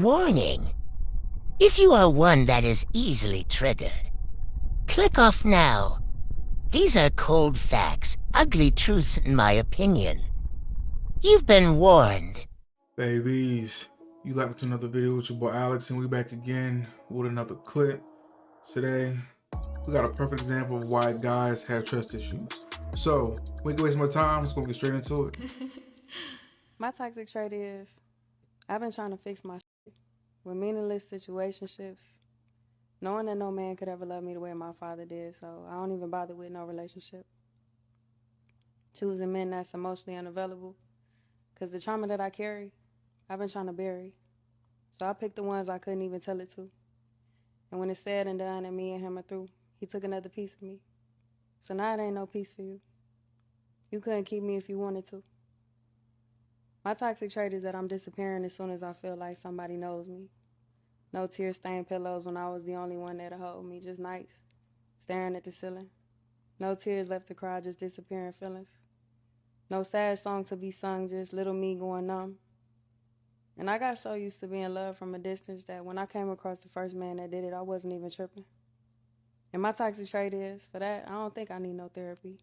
Warning. If you are one that is easily triggered, click off now. These are cold facts, ugly truths in my opinion. You've been warned. Babies, you like to another video with your boy Alex, and we back again with another clip. Today, we got a perfect example of why guys have trust issues. So, we can waste more time, let's go get straight into it. My toxic trait is I've been trying to fix my shit with meaningless situationships, knowing that no man could ever love me the way my father did, so I don't even bother with no relationship. Choosing men that's emotionally unavailable, because the trauma that I carry, I've been trying to bury. So I picked the ones I couldn't even tell it to. And when it's said and done and me and him are through, he took another piece of me. So now it ain't no peace for you. You couldn't keep me if you wanted to. My toxic trait is that I'm disappearing as soon as I feel like somebody knows me. No tear-stained pillows when I was the only one there to hold me, just nights, staring at the ceiling. No tears left to cry, just disappearing feelings. No sad song to be sung, just little me going numb. And I got so used to being loved from a distance that when I came across the first man that did it, I wasn't even tripping. And my toxic trait is, for that, I don't think I need no therapy.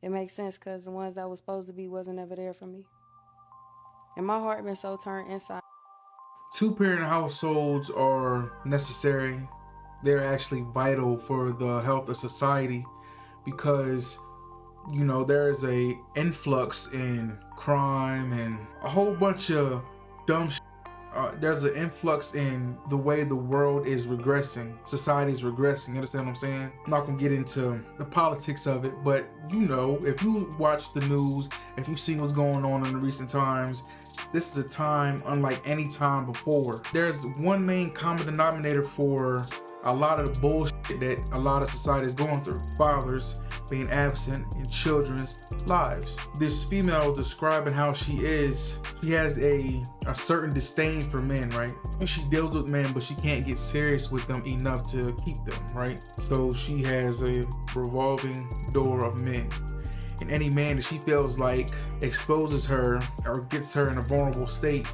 It makes sense because the ones that was supposed to be wasn't ever there for me. And my heart been so turned inside. Two-parent households are necessary. They're actually vital for the health of society because, you know, there is a influx in crime and a whole bunch of dumb shit. There's an influx in the way the world is regressing, society is regressing. You understand what I'm saying? I'm not gonna get into the politics of it, but you know, if you watch the news, if you've seen what's going on in the recent times, this is a time unlike any time before. There's one main common denominator for a lot of the bullshit that a lot of society is going through. Fathers being absent in children's lives. This female describing how she has a certain disdain for men, right? And she deals with men, but she can't get serious with them enough to keep them, right? So she has a revolving door of men. And any man that she feels like exposes her or gets her in a vulnerable state,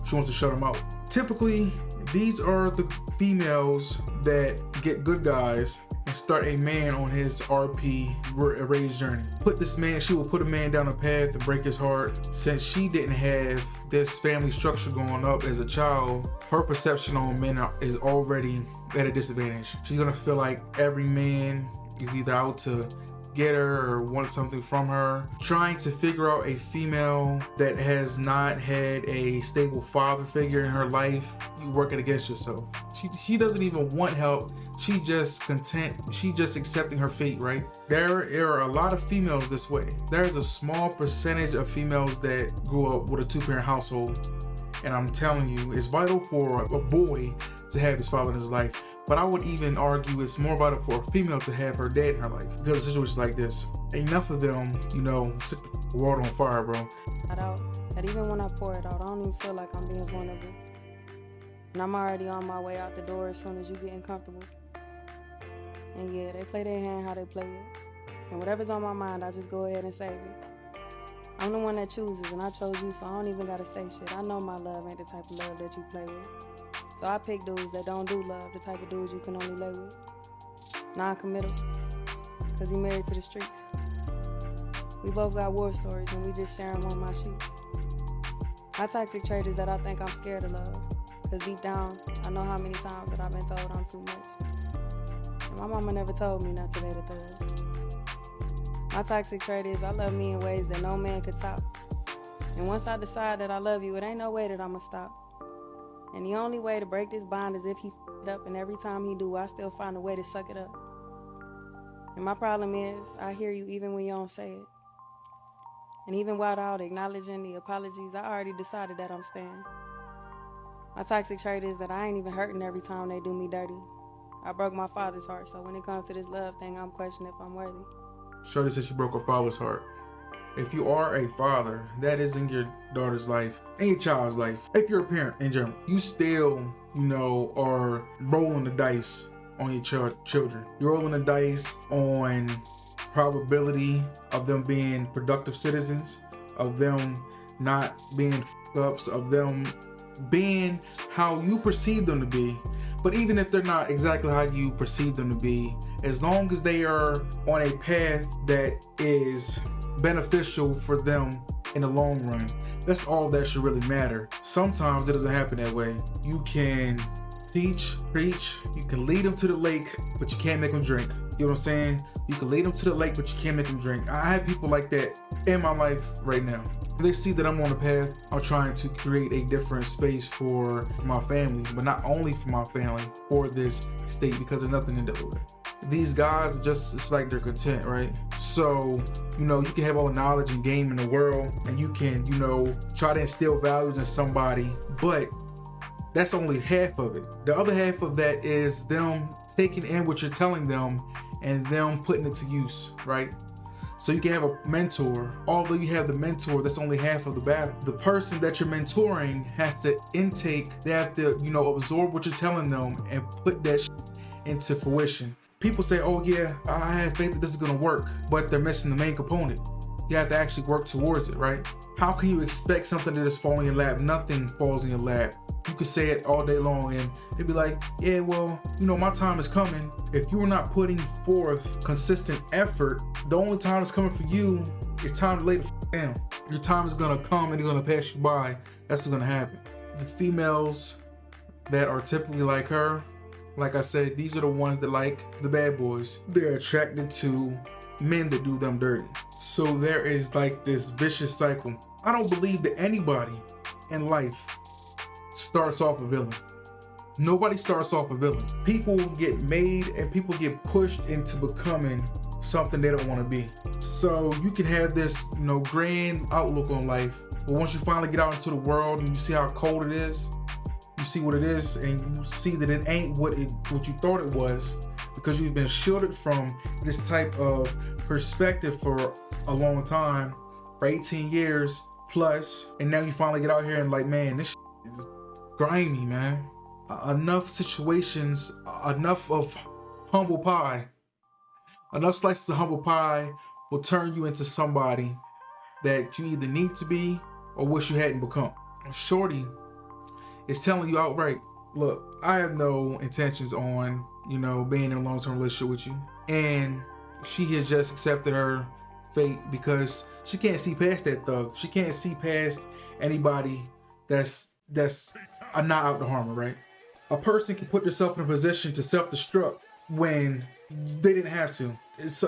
she wants to shut him out. Typically, these are the females that get good guys and start a man on his RP rage journey. She will put a man down a path and break his heart. Since she didn't have this family structure going up as a child, her perception on men is already at a disadvantage. She's gonna feel like every man is either out to get her or want something from her. Trying to figure out a female that has not had a stable father figure in her life, you working against yourself. She doesn't even want help. She just content. She just accepting her fate, right? There are a lot of females this way. There's a small percentage of females that grew up with a two-parent household. And I'm telling you, it's vital for a boy to have his father in his life. But I would even argue it's more vital for a female to have her dad in her life. Because of situations like this, enough of them, you know, set the world on fire, bro. That even when I pour it out, I don't even feel like I'm being vulnerable. And I'm already on my way out the door as soon as you getting comfortable. And yeah, they play their hand how they play it. And whatever's on my mind, I just go ahead and save it. I'm the one that chooses, and I chose you, so I don't even gotta say shit. I know my love ain't the type of love that you play with. So I pick dudes that don't do love, the type of dudes you can only lay with. Non-committal, because he married to the streets. We both got war stories, and we just sharing one of my sheets. My toxic trait is that I think I'm scared of love, because deep down, I know how many times that I've been told I'm too much. And my mama never told me not to date a third. My toxic trait is I love me in ways that no man could top. And once I decide that I love you, it ain't no way that I'ma stop. And the only way to break this bond is if he f***ed up, and every time he do, I still find a way to suck it up. And my problem is, I hear you even when you don't say it. And even without acknowledging the apologies, I already decided that I'm staying. My toxic trait is that I ain't even hurting every time they do me dirty. I broke my father's heart, so when it comes to this love thing, I'm questioning if I'm worthy. Shorty said she broke her father's heart. If you are a father, that is in your daughter's life, in your child's life. If you're a parent in general, you still, you know, are rolling the dice on your children. You're rolling the dice on probability of them being productive citizens, of them not being f***ups, of them being how you perceive them to be. But even if they're not exactly how you perceive them to be, as long as they are on a path that is beneficial for them in the long run, that's all that should really matter. Sometimes it doesn't happen that way. You can teach, preach, you can lead them to the lake, but you can't make them drink. You know what I'm saying? You can lead them to the lake, but you can't make them drink. I have people like that in my life right now. They see that I'm on the path. I'm trying to create a different space for my family, but not only for my family, for this state, because there's nothing in Delaware. These guys are just, it's like they're content, right? So, you know, you can have all the knowledge and game in the world, and you can, you know, try to instill values in somebody, but that's only half of it. The other half of that is them taking in what you're telling them and them putting it to use, right? So you can have a mentor. Although you have the mentor, that's only half of the battle. The person that you're mentoring has to intake, they have to, you know, absorb what you're telling them and put that into fruition. People say, oh yeah, I have faith that this is gonna work, but they're missing the main component. You have to actually work towards it, right? How can you expect something to just fall in your lap? Nothing falls in your lap. You could say it all day long and they'd be like, yeah, well, you know, my time is coming. If you are not putting forth consistent effort, the only time it's coming for you is time to lay the down. Your time is gonna come and it's gonna pass you by. That's what's gonna happen. The females that are typically like her, like I said, these are the ones that like the bad boys. They're attracted to men that do them dirty. So there is like this vicious cycle. I don't believe that anybody in life starts off a villain. Nobody starts off a villain. People get made and people get pushed into becoming something they don't want to be. So you can have this, you know, grand outlook on life, but once you finally get out into the world and you see how cold it is, you see what it is, and you see that it ain't what you thought it was, because you've been shielded from this type of perspective for a long time, for 18 years plus, and now you finally get out here and like, man, this is grimy, man. Enough situations, enough of humble pie, enough slices of humble pie will turn you into somebody that you either need to be or wish you hadn't become. Shorty is telling you outright, look, I have no intentions on, you know, being in a long-term relationship with you. And she has just accepted her fate because she can't see past that thug. She can't see past anybody that's not out to harm her, right? A person can put themselves in a position to self-destruct when they didn't have to.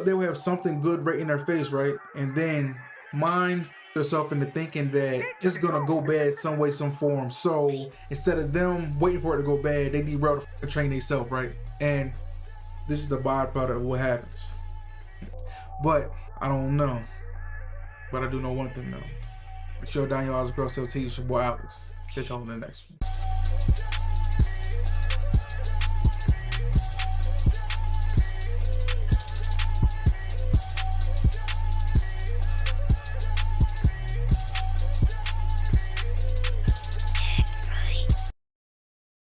They will have something good right in their face, right? And then mind yourself into thinking that it's gonna go bad some way, some form. So instead of them waiting for it to go bad, they derail the train themselves, right? And this is the byproduct of what happens. But I don't know. But I do know one thing though. Make sure down your eyes across your teeth. It's your boy Alex. Catch y'all in the next one.